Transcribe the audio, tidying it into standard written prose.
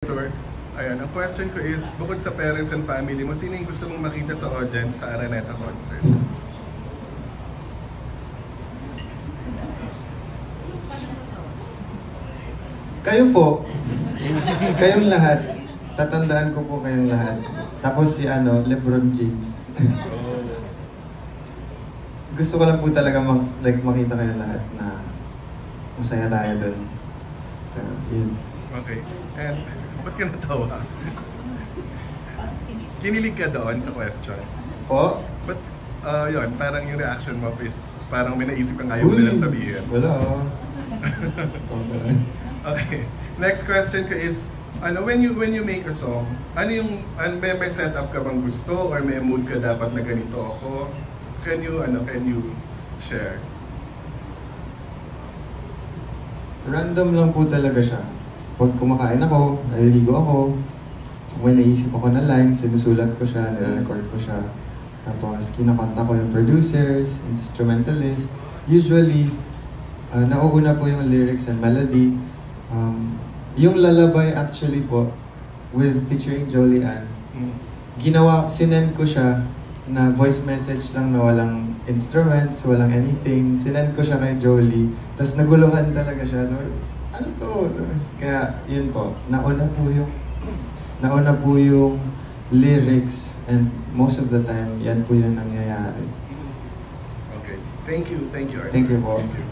Tour. Ayan, ang question ko is, bukod sa parents and family mo, sino yung gusto mong makita sa audience sa Araneta concert? Kayo po. Kayong lahat. Tatandaan ko po kayong lahat. Tapos si LeBron James. Gusto ko lang po talaga makita kayong lahat na masaya tayo doon. So, yun. Okay. And, ba't ka natawa? Kinilig ka doon sa question? Po? But, yun, parang yung reaction mo is parang may naisip kang ayaw mo nilang sabihin. Wala. Okay. Next question ko is, when you make a song, may setup ka bang gusto or may mood ka dapat na ganito ako? Can you share? Random lang po talaga siya. Pag kumakain ako, naliligo ako, kung may naisip ako na line, sinusulat ko siya, nire-record ko siya. Tapos kinakanta ko yung producers, instrumentalist. Usually, nauuna po yung lyrics and melody. Yung Lullaby actually po, featuring Jolie Ann, sinend ko siya na voice message lang na walang instruments, walang anything. Sinend ko siya kay Jolie, tapos naguluhan talaga siya. So, ano to? So, kaya yun po, nauna po yung lyrics and most of the time, yan po yung nangyayari. Okay. Thank you, Arthur. Thank you po. Thank you.